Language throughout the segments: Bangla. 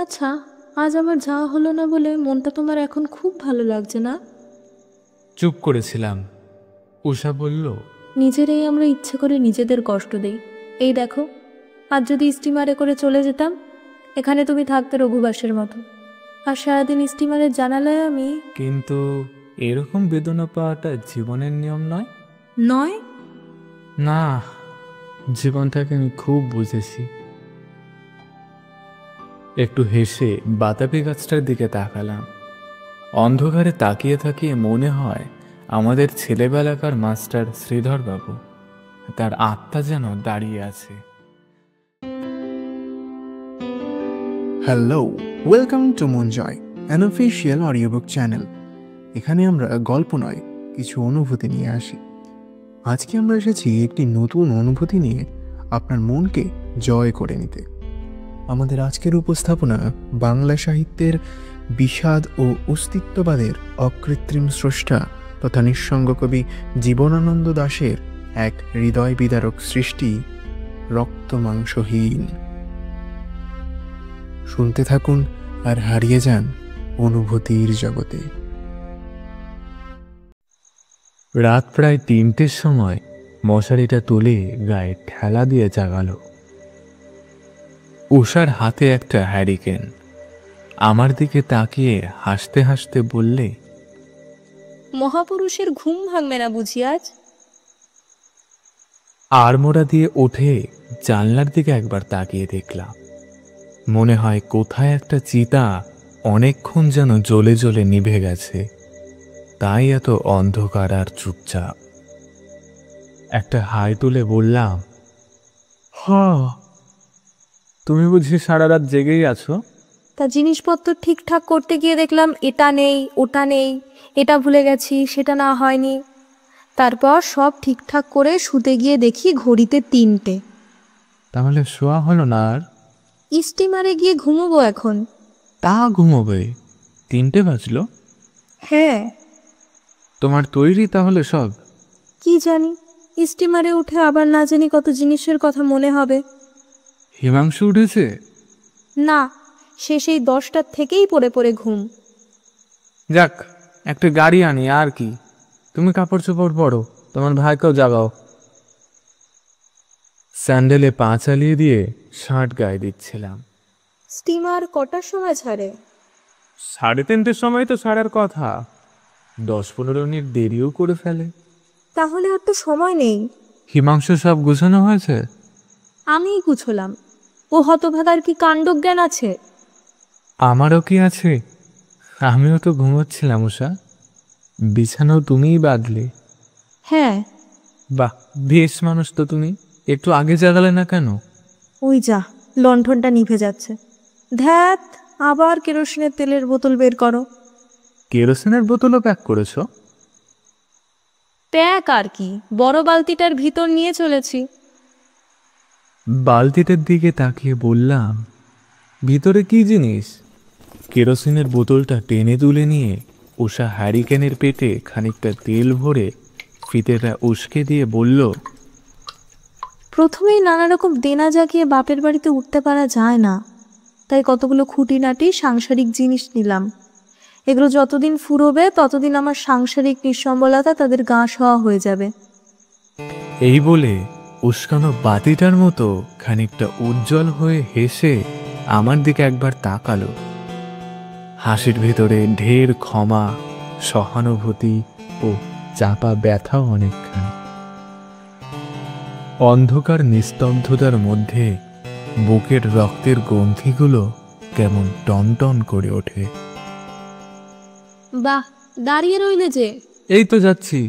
আচ্ছা, আজ আমার যাওয়া হলো না বলে মনটা তোমার এখন খুব ভালো লাগছে না? চুপ করেছিলাম। উষা বলল, নিজেরাই আমরা ইচ্ছে করে নিজেদের কষ্ট দেই। এই দেখো, আজ যদি স্টিমারে করে চলে যেতাম, এখানে তুমি থাকতে রঘুবাসের মতো, আর সারাদিন স্টিমারের জানালায় আমি। কিন্তু এরকম বেদনা পাওয়াটা জীবনের নিয়ম নয়। নয়? না, জীবনটাকে আমি খুব বুঝেছি। একটু হেসে বাতাবি গাছটার দিকে তাকালাম। অন্ধকারে তাকিয়ে তাকিয়ে মনে হয় আমাদের ছেলেবেলাকার মাস্টার শ্রীধর বাবু, তার আত্মা যেন দাঁড়িয়ে আছে। Hello, welcome to Monjoy, an official audiobook channel. এখানে আমরা গল্প নয়, কিছু অনুভূতি নিয়ে আসি। আজকে আমরা এসেছি একটি নতুন অনুভূতি নিয়ে আপনার মনকে জয় করে নিতে। আমাদের আজকের উপস্থাপনা বাংলা সাহিত্যের বিষাদ ও অস্তিত্ববাদের অকৃত্রিম স্রষ্টা তথা নিঃসঙ্গ কবি জীবনানন্দ দাশের এক হৃদয় বিদারক সৃষ্টি, রক্ত মাংসহীন। শুনতে থাকুন আর হারিয়ে যান অনুভূতির জগতে। রাত প্রায় 3টের সময় মশারিটা তুলে গায়ে ঠেলা দিয়ে জাগালো। উষার হাতে একটা হ্যারিকেন। আমার দিকে তাকিয়ে হাসতে হাসতে বললে, মহাপুরুষের ঘুম ভাঙবে না বুঝি আজ? আড়মোড়া দিয়ে উঠে জানলার দিকে একবার তাকিয়ে দেখলাম। মনে হয় কোথায় একটা চিতা অনেকক্ষণ যেন জ্বলে জ্বলে নিভে গেছে, তাই এত অন্ধকার আর চুপচাপ। একটা হাই তুলে বললাম, তুমি বুঝি সারা রাত জেগেই আছো? তা জিনিসপত্র ঠিকঠাক করতে গিয়ে দেখলাম এটা নেই, ওটা নেই, এটা ভুলে গেছি, সেটা না হয়নি। তারপর সব ঠিকঠাক করে শুতে গিয়ে দেখি ঘড়িতে 3টে। তাহলে শোয়া হলো না আর? স্টিমারে গিয়ে ঘুমোবো এখন। তা ঘুমোবে? 3টে বাজলো? হ্যাঁ। তোমার তৈরি তাহলে সব? কি জানি, স্টিমারে উঠে আবার না জানি কত জিনিসের কথা মনে হবে। হিমাংশু উঠেছে? না, সে সেই 10টার থেকেই পড়ে পড়ে ঘুম। যাক, একটা গাড়ি আনি আর কি। তুমি কাপড় চোপড় পরো, তোমার ভাইকেও জাগাও। স্যান্ডেলে পা চালিয়ে দিয়ে শার্ট গায়ে দিচ্ছিলাম। স্টিমার কটার সময় ছাড়ে? 3:30-টের সময় তো ছাড়ার কথা। 10-15 মিনিট দেরিও করে ফেলে। তাহলে আর তো সময় নেই। হিমাংশু সব গুছানো হয়েছে? আমিই গুছলাম। ও হতভাগার কি কাণ্ডজ্ঞান আছে? আমারও কি আছে? আমিও তো ঘুমোচ্ছিলাম উষা, বিছানাও তুমিই বাঁধলে। হ্যাঁ। বাহ, বেশ মানুষ তো তুমি। একটু আগে জাগালে না কেন? ওই যা, লণ্ঠনটা নিভে যাচ্ছে। ধ্যাত, আবার কেরোসিনের তেলের বোতল বের করো। কেরোসিনের বোতলও প্যাক করেছো? প্যাক আর কি, বড় বালতিটার ভিতর নিয়ে চলেছি। বালতিটার দিকে তাকিয়ে বললাম, ভিতরে কি জিনিস? কেরোসিনের বোতলটা টেনে তুলে নিয়ে উষা হ্যারিকেনের পেটে খানিকটা তেল ভরে ফিতেটা উস্কে দিয়ে বলল, প্রথমেই নানা রকম দেনা জাগিয়ে বাপের বাড়িতে উঠতে পারা যায় না, তাই কতগুলো খুঁটিনাটি সাংসারিক জিনিস নিলাম। এগুলো যতদিন ফুরোবে ততদিন আমার সাংসারিক নিঃসম্বলতা তাদের গা সওয়া হয়ে যাবে। এই বলে উস্কানো বাতিটার মতো খানিকটা উজ্জ্বল হয়ে হেসে আমার দিকে একবার তাকালো। হাসির ভেতরে ঢের ক্ষমা, সহানুভূতি ও চাপা ব্যথাও অনেকখানি। অন্ধকার নিস্তব্ধতার মধ্যে বুকের রক্তের গ্রন্থিগুলো কেমন টনটন করে ওঠে। বাহ, দাঁড়িয়ে রইলে যে? এই তো যাচ্ছি।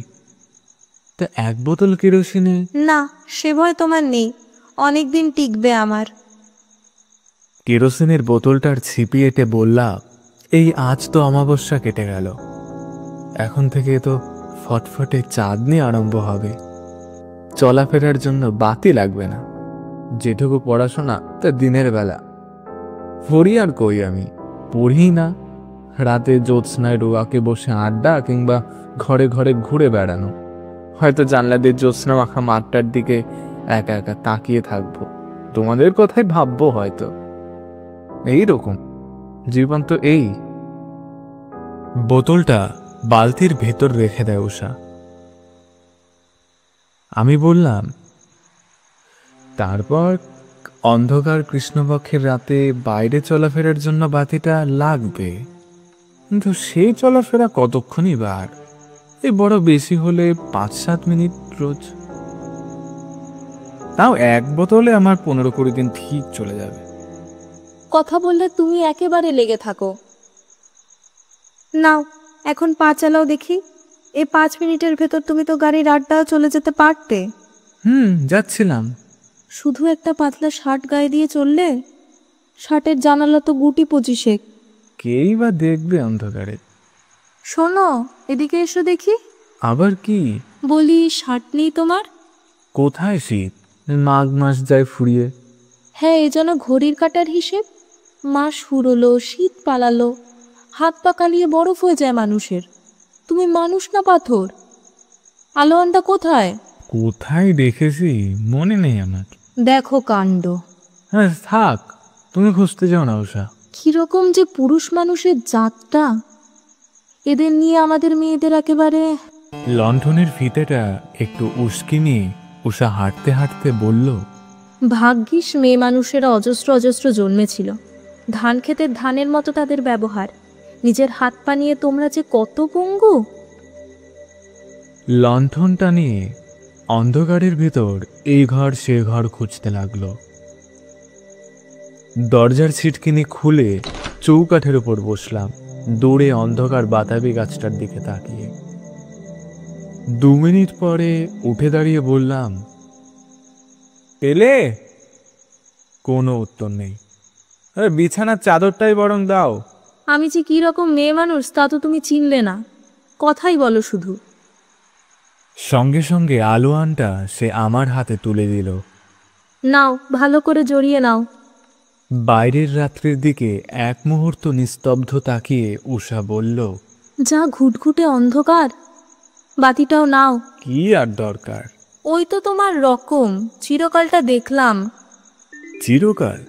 তা 1 বোতল কেরোসিনে? না, সে ভয় তোমার নেই, অনেকদিন টিকবে আমার। কেরোসিনের বোতলটার ছিপি এঁটে বললাম, এই আজ তো অমাবস্যা কেটে গেল, এখন থেকে তো ফটফটে চাঁদনি আরম্ভ হবে। চলাফেরার জন্য বাতি লাগবে না। যেটুকু পড়াশোনা তা দিনের বেলা। পড়ি আর কই, আমি পড়ি না। রাতে জ্যোৎস্নায় রোয়াকে বসে আড্ডা কিংবা ঘরে ঘরে ঘুরে বেড়ানো। হয়তো জানলা দিয়ে জ্যোৎস্না মাখা মাঠটার দিকে একা একা তাকিয়ে থাকবো, তোমাদের কথাই ভাববো হয়তো। এইরকম। জীবন তো এই। বোতলটা বালতির ভেতর রেখে দেয় উষা। আমি বললাম, তারপর অন্ধকার কৃষ্ণপক্ষের রাতে বাইরে চলাফেরার জন্য বাতিটা লাগবে, কিন্তু সেই চলাফেরা কতক্ষণই বার? এই বড় বেশি হলে 5-7 মিনিট রোজ। তাও এক বোতলে আমার 15-20 দিন ঠিক চলে যাবে। কথা বললে তুমি একেবারে লেগে থাকো। নাও এখন পা চালাও দেখি। এই 5 মিনিটের ভেতর তুমি তো গাড়ির আড্ডাও চলে যেতে পারতে। যাচ্ছিলাম। শুধু একটা পাতলা শার্ট গায়ে দিয়ে চললে? শার্টের জানালা তো গুটি 25। কেই বা দেখবে অন্ধকারে। শোনো, এদিকে এসো দেখি। আবার কি? বলি, শার্ট নেই তোমার? কোথায় শীত? মাঘ মাস যায় ফুরিয়ে। হ্যাঁ, এ যেন ঘড়ির কাটার হিসেব। মাস ফুরলো, শীত পালালো, হাত পা কালিয়ে বরফ হয়ে যায় মানুষের। তুমি মানুষ না পাথর? আলোয়ানটা কোথায়? কোথায় দেখেছি মনে নেই আমার। দেখো কাণ্ড। হ্যাঁ থাক, তুমি খুঁজতে যাও না উষা। কিরকম যে পুরুষ মানুষের জাতটা! এদের নিয়ে আমাদের মেয়েদের একেবারে। লণ্ঠনের ফিতেটা একটু উস্কি নিয়ে উষা হাঁটতে হাঁটতে বলল, ভাগ্যিস মেয়ে মানুষেরা অজস্র অজস্র জন্মেছিল। ধান ক্ষেতের ধানের মতো তাদের ব্যবহার। নিজের হাত পা নিয়ে তোমরা যে কত পঙ্গু! লণ্ঠনটা নিয়ে অন্ধকারের ভেতর এই ঘর সে ঘর খুঁজতে লাগলো। দরজার ছিটকিনি খুলে চৌকাঠের উপর বসলাম, দূরে অন্ধকার বাতাবি গাছটার দিকে তাকিয়ে। 2 মিনিট পরে উঠে দাঁড়িয়ে বললাম, পেলে? কোনো উত্তর নেই। আরে বিছানার চাদরটাই বরং দাও। আমি যে কি রকম মেয়ে মানুষ তা তো তুমি চিনলে না। কথাই বলো শুধু। সঙ্গে সঙ্গে আলোয়ানটা সে আমার হাতে তুলে দিল। নাও, ভালো করে জড়িয়ে নাও। বাইরের রাত্রির দিকে এক মুহূর্ত নিস্তব্ধ তাকিয়ে উষা বলল, যা ঘুটঘুটে অন্ধকার। বাতিটাও নাও। কি আর দরকার? ওই তো তোমার রকম, চিরকালটা দেখলাম। চিরকাল?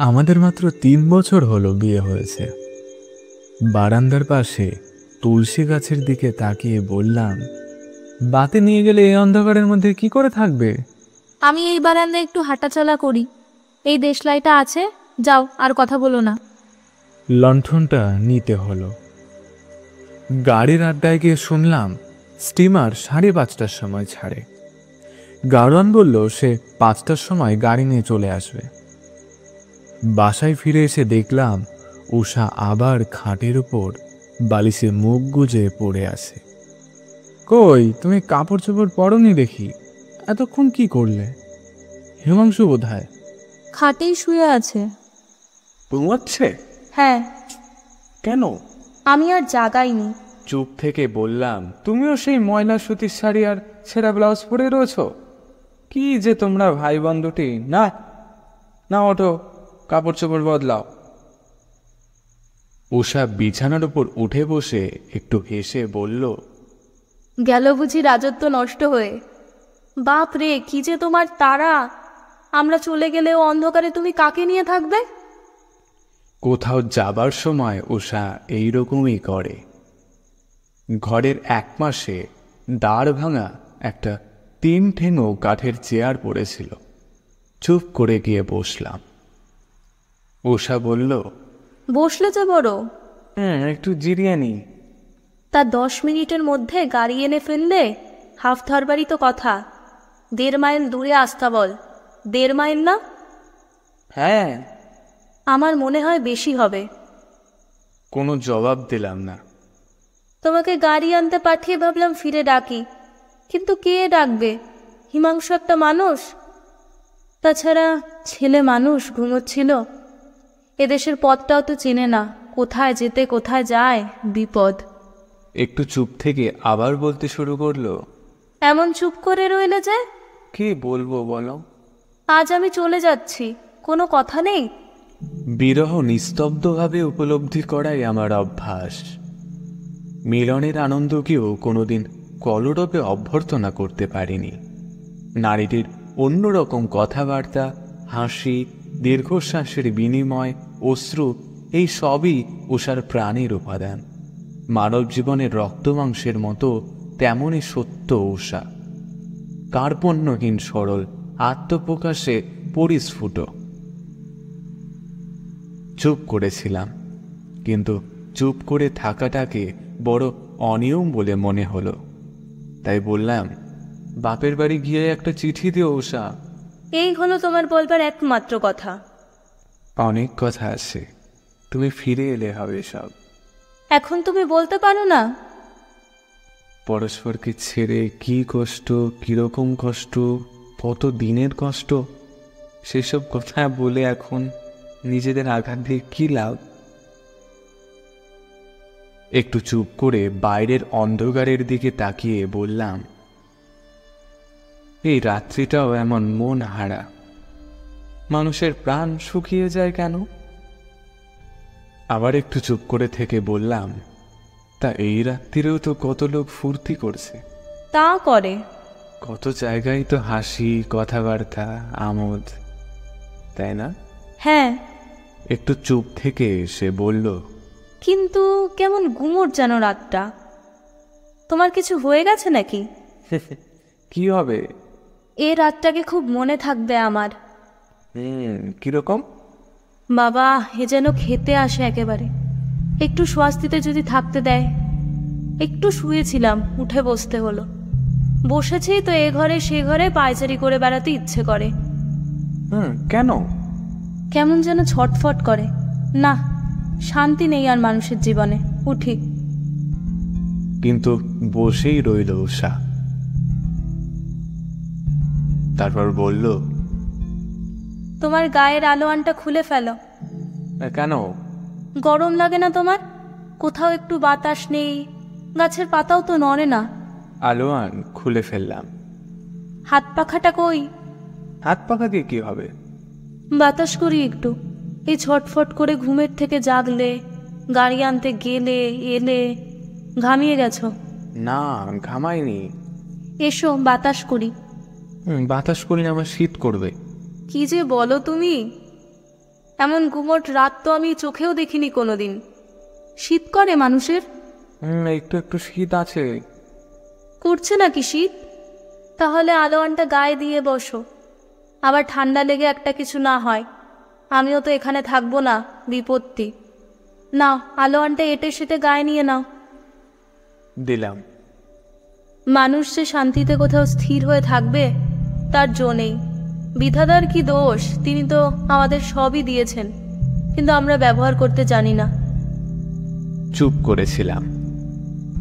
আমাদের মাত্র 3 বছর হলো বিয়ে হয়েছে। বারান্দার পাশে তুলসী গাছের দিকে তাকিয়ে বললাম, বাতি নিয়ে গেলে এই অন্ধকারের মধ্যে কি করে থাকবে? আমি এই বারান্দায় একটু হাঁটাচলা করি। এই দেশলাইটা আছে, যাও, আর কথা বলো না। লণ্ঠনটা নিতে হলো। গাড়ির আড্ডায় গিয়ে শুনলাম স্টিমার 5:30টার সময় ছাড়ে। গাড়োয়ান বলল সে 5টার সময় গাড়ি নিয়ে চলে আসবে। বাসায় ফিরে এসে দেখলাম উষা আবার খাটের উপর বালিশে মুখ গুজে পড়ে আছে। কই, তুমি কাপড় চোপড় পরনি দেখি, এতক্ষণ কি করলে? হিমাংশু বোধহয় খাটেই শুয়ে আছে। ঘুমাচ্ছে? হ্যাঁ। কেন? আমি আর জাগাইনি। চুপ থেকে বললাম, তুমিও সেই ময়লা সুতির শাড়ি আর ছেঁড়া ব্লাউজ পরে রয়েছ। কি যে তোমরা ভাই বন্ধুটি! না না, ওঠো, কাপড় চোপড় বদলাও। উষা বিছানার উপর উঠে বসে একটু হেসে বলল, গেল বুঝি রাজত্ব নষ্ট হয়ে? বাপ রে, কি যে তোমার তারা! আমরা চলে গেলেও অন্ধকারে তুমি কাকে নিয়ে থাকবে? কোথাও যাবার সময় উষা এইরকমই করে। ঘরের এক পাশে দাঁড় ভাঙা একটা 3 ঠেঙো কাঠের চেয়ার পড়েছিল। চুপ করে গিয়ে বসলাম। উষা বলল, বসলে যে বড়। একটু জিরিয়ে নি। তা 10 মিনিটের মধ্যে গাড়ি এনে ফেললে? হাফ ধরবারই তো কথা। 1.5 মাইল দূরে আসতা বল। 1.5 মাইল না? হ্যাঁ। আমার মনে হয় বেশি হবে। কোনো জবাব দিলাম না। তোমাকে গাড়ি আনতে পাঠিয়ে ভাবলাম ফিরে ডাকি, কিন্তু কে ডাকবে? হিমাংশু একটা মানুষ, তাছাড়া ছেলে মানুষ ঘুমোচ্ছিল। এদেশের পথটাও তো চেনে না, কোথায় যেতে কোথায় যায়, বিপদ। একটু চুপ থেকে আবার বলতে শুরু করলো, এমন চুপ করে রইলে যে? কি বলবো বলো? আজ আমি চলে যাচ্ছি, কোনো কথা নেই? বিরহ নিস্তব্ধভাবে উপলব্ধি করাই আমার অভ্যাস। মিলনের আনন্দকেও কোনোদিন কলরবে অভ্যর্থনা করতে পারিনি। নারীটির অন্যরকম কথাবার্তা, হাসি, দীর্ঘশ্বাসের বিনিময়, অশ্রু এই সবই উষার প্রাণের উপাদান। মানব জীবনের রক্তমাংসের মতো তেমনই সত্য উষা, কার্পণ্যহীন, সরল, আত্মপ্রকাশে পরিস্ফুট। চুপ করেছিলাম, কিন্তু চুপ করে থাকাটাকে বড় অনিয়ম বলে মনে হলো। তাই বললাম, বাপের বাড়ি গিয়ে একটা চিঠি দিও উষা। এই হলো তোমার বলবার একমাত্র কথা? অনেক কথা আছে, তুমি ফিরে এলে হবে সব। এখন তুমি বলতে পারো না? পরস্পরকে ছেড়ে কি কষ্ট, কিরকম কষ্ট, কত দিনের কষ্ট, সেসব কথা বলে এখন নিজেদের আঘাত দিয়ে কি লাভ? একটু চুপ করে বাইরের অন্ধকারের দিকে তাকিয়ে বললাম, এই রাত্রিটাও এমন মন হারা। মানুষের প্রাণ শুকিয়ে যায় কেন? আবার একটু চুপ করে থেকে বললাম, তা এই রাত্রিরেও তো কত লোক ফুর্তি করছে। তা করে। কত জায়গায় তো হাসি, কথাবার্তা, আমোদ, তাই না? হ্যাঁ। একটু চুপ থেকে সে বলল, কিন্তু কেমন গুমোট যেন রাতটা। তোমার কিছু হয়ে গেছে নাকি? কি হবে? এ রাতটাকে খুব মনে থাকবে আমার। কিরকম? বাবা, এ যেন খেতে আসে একেবারে। একটু স্বস্তিতে যদি থাকতে দেয়। একটু শুয়েছিলাম, উঠে বসতে হলো। বসেছি তো এ ঘরে সে ঘরে পায়চারি করে বেড়াতে ইচ্ছে করে। কেন? কেমন যেন ছটফট করে। না, শান্তি নেই আর মানুষের জীবনে। উঠি। কিন্তু বসেই রইল উষা। তারপর বলল, তোমার গায়ের আলোয়ানটা খুলে ফেলো। কেন? গরম লাগে না তোমার? কোথাও একটু বাতাস নেই, গাছের পাতাও তো নড়ে না। আলোয়ান খুলে ফেললাম। হাত পাখাটা কই? হাত পাখা দিয়ে কি হবে? বাতাস করি একটু। এই ছটফট করে ঘুমের থেকে জাগলে, গাড়ি আনতে গেলে, এলে, ঘামিয়ে গেছো। না, ঘামাইনি। এসো বাতাস করি। বাতাস করলে আমার শীত করবে। কি যে বলো তুমি! এমন গুমট রাত তো আমি চোখেও দেখিনি কোনোদিন। শীত করে মানুষের? একটু একটু শীত আছে। করছে নাকি শীত? তাহলে আলোয়ানটা গায়ে দিয়ে বসো। আবার ঠান্ডা লেগে একটা কিছু না হয়। আমিও তো এখানে থাকবো না, বিপত্তি। নাও, আলোয়ানটা এঁটে সেটে গায়ে নিয়ে নাও। দিলাম। মানুষ যে শান্তিতে কোথাও স্থির হয়ে থাকবে তার জো নেই। বিধাতার কি দোষ? তিনি তো আমাদের সবই দিয়েছেন, কিন্তু আমরা ব্যবহার করতে জানি না। চুপ করেছিলাম।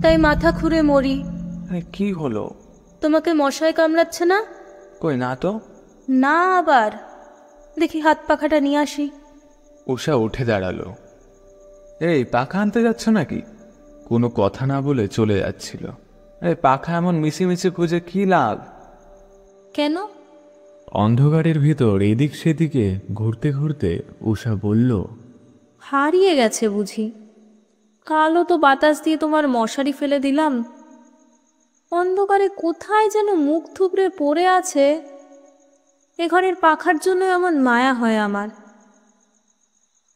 তাই মাথা খুঁড়ে মরি। কি হলো? তোমাকে মশায় কামড়াচ্ছে না? কই না তো। না, আবার দেখি হাত পাখাটা নিয়ে আসি। উষা উঠে দাঁড়ালো। এই পাখা আনতে যাচ্ছ নাকি? কোনো কথা না বলে চলে যাচ্ছিল। এই পাখা এমন মিছিমিছি খুঁজে কি লাভ? কেন? অন্ধকারের ভিতর এদিক সেদিকে ঘুরতে ঘুরতে উষা বলল, হারিয়ে গেছে বুঝি? কালও তো বাতাস দিয়ে তোমার মশারি ফেলে দিলাম। অন্ধকারে কোথায় যেন মুখ থুবড়ে পড়ে আছে। এ ঘরের পাখার জন্য এমন মায়া হয় আমার।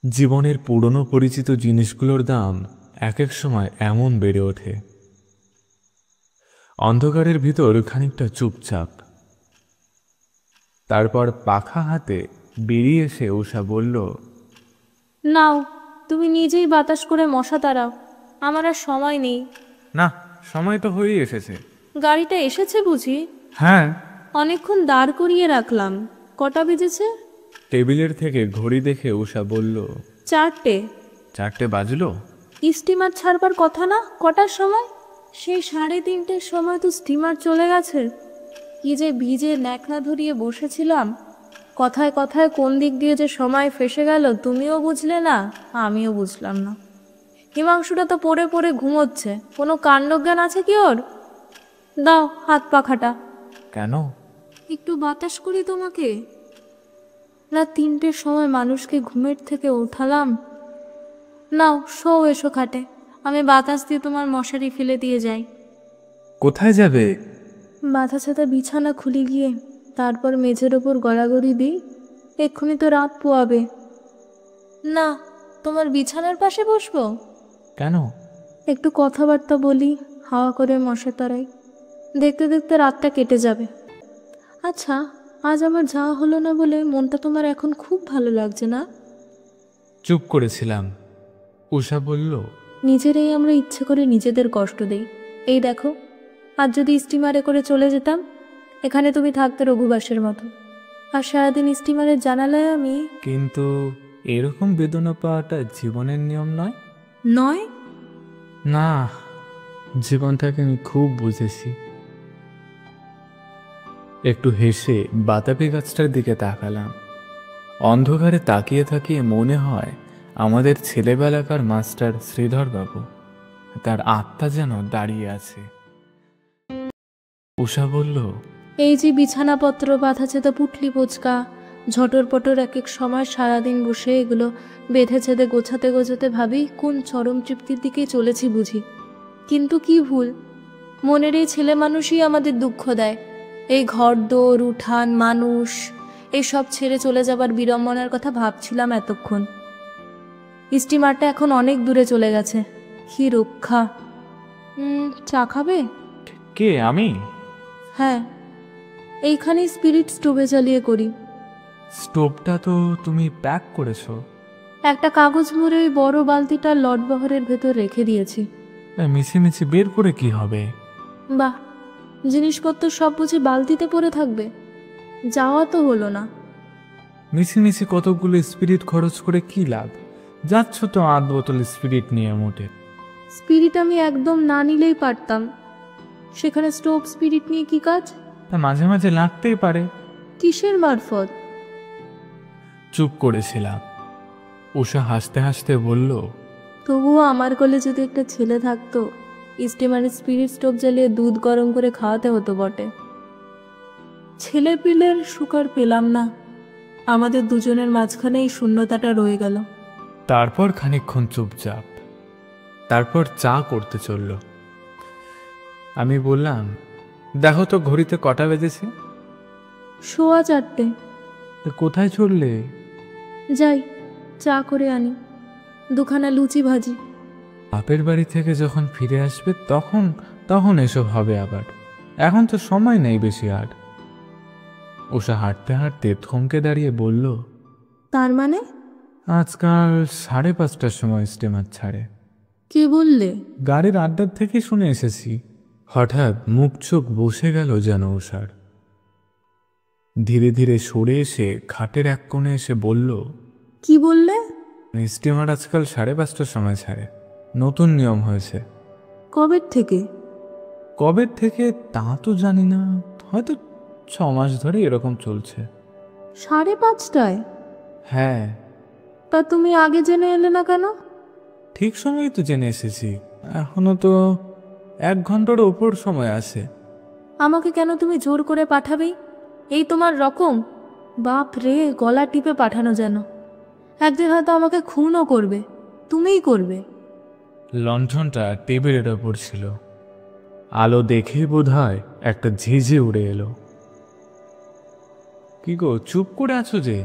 জীবনের পুরনো পরিচিত জিনিসগুলোর দাম এক এক সময় এমন বেড়ে ওঠে। অন্ধকারের ভিতর খানিকটা চুপচাপ। তারপর পাখা হাতে বেরিয়ে এসে উষা বলল, নাও, তুমি নিজেই বাতাস করে মশা তাড়াও। আমার আর সময় নেই। না, সময় তো হয়েই এসেছে। গাড়িটা এসেছে বুঝি? হ্যাঁ। অনেকক্ষণ দাঁড় করিয়ে রাখলাম। কটা বেজেছে? টেবিলের থেকে ঘড়ি দেখে উষা বলল, 4টে। 4টে বাজলো? স্টিমার ছাড়বার কথা না? কটার সময়? সেই 3:30-টের সময় তো স্টিমার চলে গেছে। কি যে ভিজে ন্যাকড়া ধরিয়ে বসেছিলাম। কথায় কথায় কোন দিক দিয়ে যে সময় ফেসে গেল তুমিও বুঝলে না, আমিও বুঝলাম না। হিমাংশুটা তো পড়ে পড়ে ঘুমোচ্ছে। কোনো কাণ্ডজ্ঞান আছে কি ওর? দাও হাত পাখাটা। কেন? একটু বাতাস করি তোমাকে। রাত 3টের সময় মানুষকে ঘুমের থেকে উঠালাম। নাও, শো এসো খাটে। আমি বাতাস দিয়ে তোমার মশারি ফেলে দিয়ে যাই। কোথায় যাবে? বাঁধা ছাতা বিছানা খুলে গিয়ে তারপর মেঝের ওপর গড়াগড়ি দিই। এক্ষুনি তো রাত পোয়াবে। না, তোমার বিছানার পাশে বসবো? কেন? একটু কথাবার্তা বলি, হাওয়া করে মশা তাড়াই। দেখতে দেখতে রাতটা কেটে যাবে। আচ্ছা, আজ আমার যাওয়া হলো না বলে মনটা তোমার এখন খুব ভালো লাগছে না? চুপ করেছিলাম। উষা বলল, নিজেরাই আমরা ইচ্ছে করে নিজেদের কষ্ট দেই। এই দেখো, আজ যদি স্টিমারে করে চলে যেতাম, এখানে তুমি থাকতে রঘুবাসের মতো, আর সারাদিন স্টিমারের জানালায় আমি। কিন্তু এরকম বেদনা পাওয়াটা জীবনের নিয়ম নয়। নয়? না, জীবনটাকে আমি খুব বুঝেছি। একটু হেসে বাতাবি গাছটার দিকে তাকালাম। অন্ধকারে তাকিয়ে তাকিয়ে মনে হয় আমাদের ছেলেবেলাকার মাস্টার শ্রীধর বাবু, তার আত্মা যেন দাঁড়িয়ে আছে। উষা বলল, এই যে বিছানাপত্র, বাঁধাছেদা পুটলি পোচকা, ঝটর পটর এক এক সময় সারাদিন বসে এগুলো বেঁধে ছেদে গোছাতে গোছাতে ভাবি কোন চরম তৃপ্তির দিকে চলেছি বুঝি। কিন্তু কি ভুল, মনের এই ছেলে মানুষই আমাদের দুঃখ দেয়। এই ঘরদোর, উঠান, মানুষ, এইসব ছেড়ে চলে যাবার বিড়ম্বনার কথা ভাবছিলাম এতক্ষণ। স্টিমারটা এখন অনেক দূরে চলে গেছে। কি রক্ষা! চা খাবে? কে, আমি? হ্যাঁ, এইখানেই স্পিরিট স্টোভে জ্বালিয়ে করি। স্টোভটা তো তুমি প্যাক করেছো। একটা কাগজ মুড়ে ওই বড় বালতিটা লটবহরের ভেতর রেখে দিয়েছি। মিছিমিছি বের করে কি হবে? বাহ, জিনিসপত্র সব বুঝি বালতিতে পড়ে থাকবে? যাওয়া তো হলো না। মিছিমিছি কতগুলো স্পিরিট খরচ করে কি লাভ? যাচ্ছ তো 8 বোতল স্পিরিট নিয়ে মোটে। স্পিরিট আমি একদম না নিলেই পারতাম, সেখানে স্টোভ স্পিরিট নিয়ে কি কাজ? তা মাঝে মাঝে লাগতেই পারে। কিসের মারফত? চুপ করেছিলাম। উষা হাসতে হাসতে বলল, তবুও আমার কোলে যদি একটা ছেলে থাকতো, স্টিমারে স্পিরিট স্টোভ জ্বালিয়ে দুধ গরম করে খাওয়াতে হতো বটে। ছেলে পিলের সুকার পেলাম না, আমাদের দুজনের মাঝখানে এই শূন্যতাটা রয়ে গেল। তারপর খানিকক্ষণ চুপচাপ। তারপর চা করতে চলল। আমি বললাম, দেখো তো ঘড়িতে কটা বেজেছে? 4:15। তা কোথায় চললে? যাই, চা করে আনি, দুখানা লুচি ভাজি। বাপের বাড়ি থেকে যখন ফিরে আসবে তখন তখন এসব হবে আবার। এখন তো সময় নেই বেশি আর। উষা হাঁটতে হাঁটতে থমকে দাঁড়িয়ে বলল, তার মানে? আজকাল 5:30টার সময় স্টিমার ছাড়ে। কে বললে? গাড়ির আড্ডার থেকে শুনে এসেছি। হঠাৎ মুখ চোখ বসে গেল যেন উষার। ধীরে ধীরে সরে এসে খাটের এক কোণে এসে বলল, কি বললে? স্টিমার আজকাল 5:30টার সময় ছাড়ে, নতুন নিয়ম হয়েছে। কবের থেকে? কবের থেকে তা তো জানি না, হয়তো 6 মাস ধরে এরকম চলছে। 5:30টায়? হ্যাঁ। তা তুমি আগে জেনে এলে না কেন? ঠিক সময়ই তো জেনে এসেছি, এখনো তো 1 ঘন্টার উপর সময় আছে। আমাকে কেন তুমি জোর করে পাঠাবেই? এই তোমার রকম? বাপ রে, গলা টিপে পাঠানো যেন। একদিন হয়তো আমাকে খুনও করবে, তুমিই করবে। লণ্ঠনটা টেবিলের ওপর ছিল, আলো দেখে বোধহয় একটা ঝিঝি উড়ে এলো। কি গো, চুপ করে আছো যে?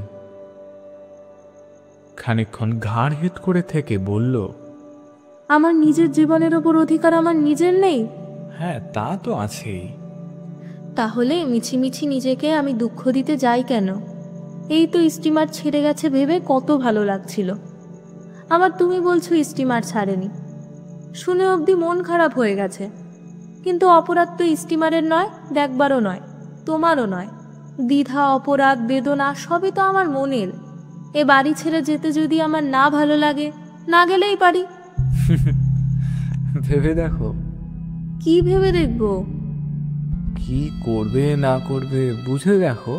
খানিকক্ষণ ঘাড় হেট করে থেকে বলল, আমার নিজের জীবনের ওপর অধিকার আমার নিজের নেই? হ্যাঁ, তা তো আছেই। তাহলে মিছিমিছি নিজেকে আমি দুঃখ দিতে যাই কেন? এই তো স্টিমার ছেড়ে গেছে ভেবে কত ভালো লাগছিল। আবার তুমি বলছো স্টিমার ছাড়েনি, শুনে অবধি মন খারাপ হয়ে গেছে। কিন্তু অপরাধ তো স্টিমারের নয়, দেখবারও নয়, তোমারও নয়। দ্বিধা, অপরাধ, বেদনা সবই তো আমার মনের। এ বাড়ি ছেড়ে যেতে যদি আমার না ভালো লাগে, না গেলেই পারি। ভেবে দেখো। কি ভেবে দেখবো? কি করবে না করবে বুঝে দেখো।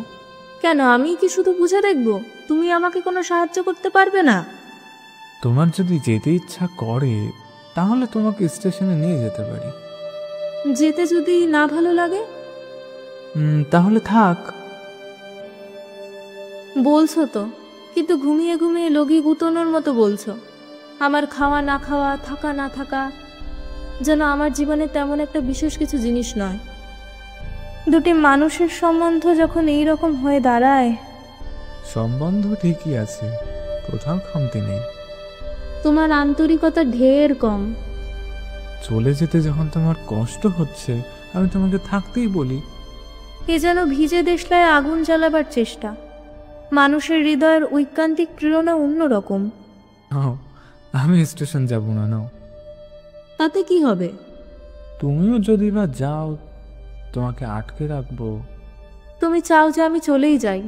কেন, আমি কি শুধু বুঝে দেখবো? তুমি আমাকে কোনো সাহায্য করতে পারবে না? তোমার যদি যেতে ইচ্ছা করে তাহলে তোমাকে স্টেশনে নিয়ে যেতে পারি। যেতে যদি না ভালো লাগে? তাহলে থাক। বলছো তো, কিন্তু ঘুমিয়ে ঘুমিয়ে লগি গুতোনোর মতো বলছো। আমার খাওয়া না খাওয়া, থাকা না থাকা যেন আমার জীবনে তেমন একটা বিশেষ কিছু জিনিস নয়। দুটি মানুষের সম্বন্ধ যখন এই রকম হয়ে দাঁড়ায়। সম্বন্ধ ঠিকই আছে, কোথাও খামতি নেই। তোমার আন্তরিকতা ঢের কম। চলে যেতে যখন তোমার কষ্ট হচ্ছে, আমি তোমাকে থাকতেই বলি। এ যেন ভিজে দেশলায় আগুন জ্বালাবার চেষ্টা। মানুষের হৃদয়ের ঐকান্তিক প্রেরণা অন্যরকম। নাও, আমি স্টেশন যাব না। নাও, তাতে কি হবে? তুমিও যদি বা যাও, তোমাকে আটকে রাখবো? তুমি চাও যে আমি চলেই যাই?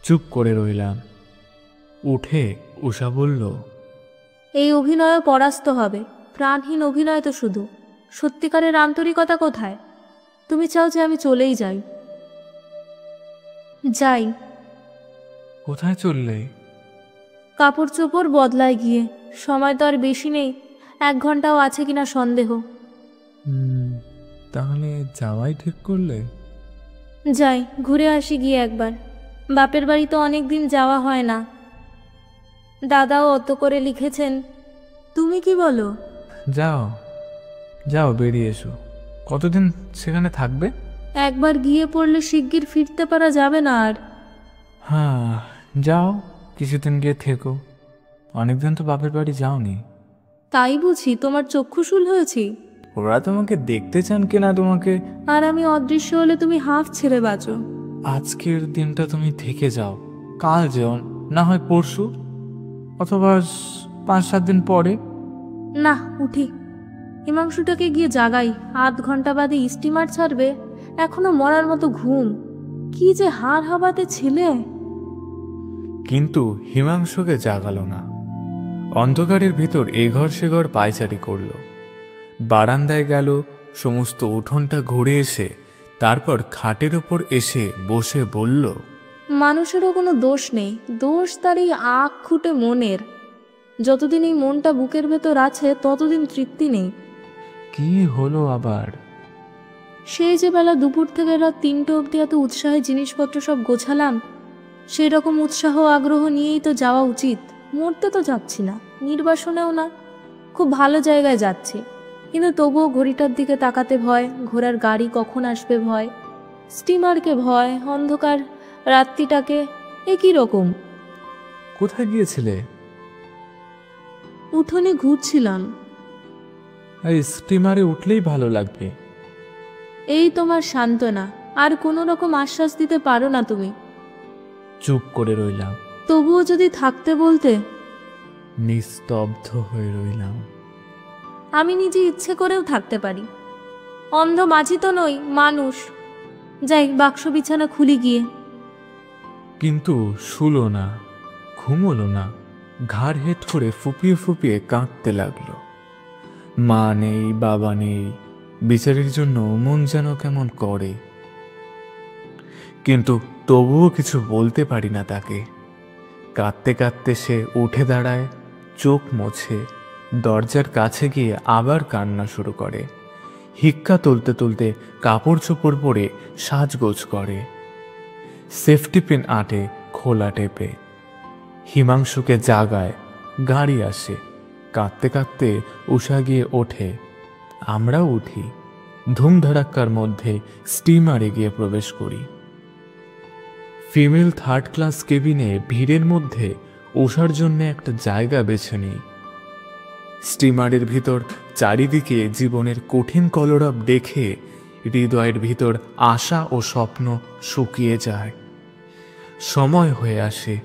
চুপ করে রইলাম। উঠে উষা বলল, এই অভিনয়ও পরাস্ত হবে। প্রাণহীন অভিনয় তো শুধু। সত্যিকারের আন্তরিকতা কোথায়? তুমি চাও যে আমি চলেই যাই। যাই। কোথায় চললে? কাপড় চোপড় বদলায় গিয়ে। সময় তো আর বেশি নেই, 1 ঘন্টাও আছে কিনা সন্দেহ। তাহলে যাওয়াই ঠিক করলে? যাই, ঘুরে আসি গিয়ে একবার। বাপের বাড়ি তো অনেক দিন যাওয়া হয় না। দাদাও অত করে লিখেছেন। তুমি কি বলো? যাও যাও, বেরিয়ে এসো। কতদিন সেখানে থাকবে? একবার গিয়ে পড়লে শিগগির ফিরতে পারা যাবে না আর। হ্যাঁ, যাও, কিছুদিন গিয়ে থেকো। অনেকদিন তো বাপের বাড়ি যাওনি। তাই বুঝি তোমার চক্ষুশূল হয়েছি? ওরা তোমাকে দেখতে চান কিনা তোমাকে। আর আমি অদৃশ্য হলে তুমি হাফ ছেড়ে বাঁচো। আজকের দিনটা তুমি থেকে যাও, কাল যেও, না হয় পরশু, অথবা 5-7 দিন পরে। না, উঠি। হিমাংশুটাকে গিয়ে জাগাই। 8 ঘন্টা বাদে স্টিমার ছাড়বে। এখনো মরার মতো ঘুম। কি যে হাড় হাবাতে ছেলে। কিন্তু হিমাংশুকে জাগালো না। অন্ধকারের ভিতর এঘর সেঘর পায়চারি করল। বারান্দায় গেল, সমস্ত উঠোনটা ঘুরে এসে তারপর খাটের ওপর এসে বসে বলল, মানুষেরও কোনো দোষ নেই, দোষ তার এই আখ খুঁটে মনের। যতদিন এই মনটা বুকের ভেতর আছে ততদিন তৃপ্তি নেই। কি হলো আবার? সেই যে বেলা দুপুর থেকে রাত 3টে অবধি এত উৎসাহে জিনিসপত্র সব গোছালাম, সেই রকম উৎসাহ আগ্রহ নিয়েই তো যাওয়া উচিত। মরতে তো যাচ্ছি না, নির্বাসনেও না। খুব ভালো জায়গায় যাচ্ছি, কিন্তু তবুও ঘড়িটার দিকে তাকাতে ভয়, ঘোড়ার গাড়ি কখন আসবে ভয়, স্টিমারকে ভয়, অন্ধকার রাত্রিটাকে। একই রকম। কোথায় গিয়েছিলে? উঠোনে ঘুরছিলাম। এই স্টিমারে উঠলেই ভালো লাগবে। এই তোমার সান্ত্বনা। আর কোনো রকম আশ্বাস দিতে পারো না তুমি। চুপ করে রইলাম। তবুও যদি থাকতে বলতে। নিস্তব্ধ হয়ে রইলাম। আমি নিজে ইচ্ছে করেও থাকতে পারি। অন্ধ মাঝি তো নই, মানুষ। যাই, বাক্স বিছানা খুলি গিয়ে। কিন্তু শুলো না, ঘুমোলো না। ঘাড় হেট করে ফুপিয়ে ফুপিয়ে কাঁদতে লাগলো। মা নেই, বাবা নেই, বিচারের জন্য মন যেন কেমন করে। কিন্তু তবুও কিছু বলতে পারি না তাকে। কাঁদতে কাঁদতে সে উঠে দাঁড়ায়, চোখ মোছে, দরজার কাছে গিয়ে আবার কান্না শুরু করে। হিক্কা তুলতে তুলতে কাপড় চোপড় পরে সাজগোজ করে। সেফটি পিন আটে খোলা টেপে। হিমাংশুকে জাগায়, গাড়ি আসে। কাঁদতে কাঁদতে উষা গিয়ে ওঠে, আমরাও উঠি। ধুমধারাক্কার মধ্যে স্টিমারে গিয়ে প্রবেশ করি। ফিমেল 3rd ক্লাস কেবিনে ভিড়ের মধ্যে উষার জন্য একটা জায়গা বেছে নিই। স্টিমারের ভিতর চারিদিকে জীবনের কঠিন কলরব দেখে হৃদয়ের ভিতর আশা ও স্বপ্ন শুকিয়ে যায়। সময় হয়ে আসে।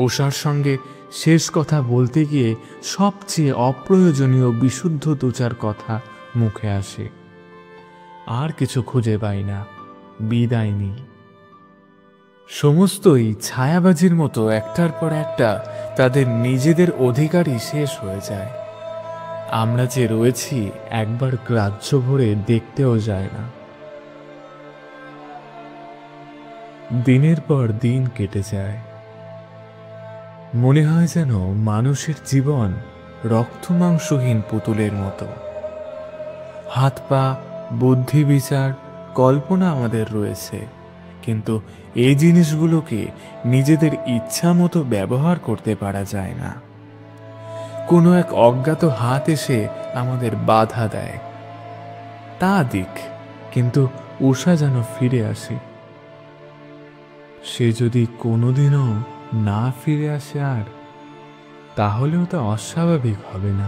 উষার সঙ্গে শেষ কথা বলতে গিয়ে সবচেয়ে অপ্রয়োজনীয় বিশুদ্ধ 2-4 কথা মুখে আসে। আর কিছু খুঁজে পাই না, বিদায় নিই। সমস্তই ছায়াবাজির মতো একটার পর একটা তাদের নিজেদের অধিকারই শেষ হয়ে যায়। আমরা যে রয়েছি একবার গ্রাহ্য ভরে দেখতেও যায় না। দিনের পর দিন কেটে যায়। মনে হয় যেন মানুষের জীবন রক্তমাংসহীন পুতুলের মতো। হাত পা, বুদ্ধি, বিচার, কল্পনা আমাদের রয়েছে, কিন্তু এই জিনিসগুলোকে নিজেদের ইচ্ছা মতো ব্যবহার করতে পারা যায় না। কোনো এক অজ্ঞাত হাত এসে আমাদের বাধা দেয়। তা দিক, কিন্তু উষা যেন ফিরে আসে। সে যদি কোনোদিনও না ফিরে আসে আর, তাহলেও তা অস্বাভাবিক হবে না।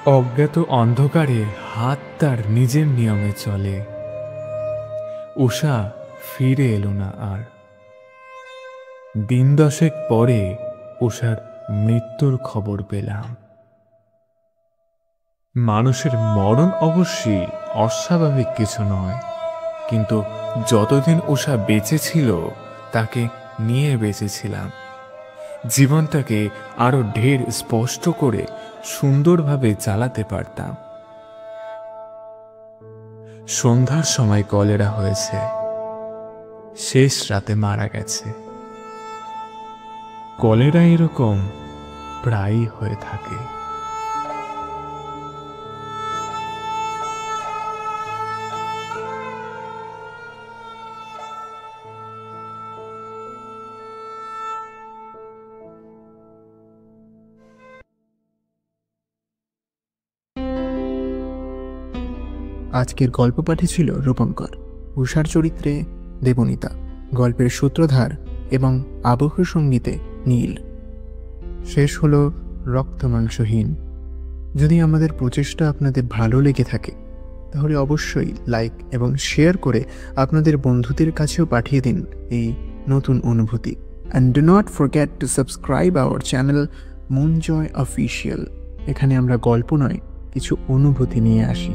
অজ্ঞাত অন্ধকারে হাত তার নিজের নিয়মে চলে। উষা ফিরে এলো না আর। দিন 10 পরে উষার মৃত্যুর খবর পেলাম। মানুষের মরণ অবশ্যই অস্বাভাবিক কিছু নয়, কিন্তু যতদিন উষা বেঁচে ছিল তাকে নিয়ে বেঁচেছিলাম। জীবনটাকে আরো ঢের স্পষ্ট করে সুন্দরভাবে চালাতে পারতাম। সন্ধ্যার সময় কলেরা হয়েছে, শেষ রাতে মারা গেছে। কলেরা এরকম প্রায়ই হয়ে থাকে। আজকের গল্প পাঠে ছিল রূপঙ্কর, উষার চরিত্রে দেবনীতা, গল্পের সূত্রধার এবং আবহ সঙ্গীতে নীল। শেষ হলো রক্তমাংসহীন। যদি আমাদের প্রচেষ্টা আপনাদের ভালো লেগে থাকে তাহলে অবশ্যই লাইক এবং শেয়ার করে আপনাদের বন্ধুদের কাছেও পাঠিয়ে দিন এই নতুন অনুভূতি। And do not forget to subscribe our channel Munjoy official. এখানে আমরা গল্প নয়, কিছু অনুভূতি নিয়ে আসি।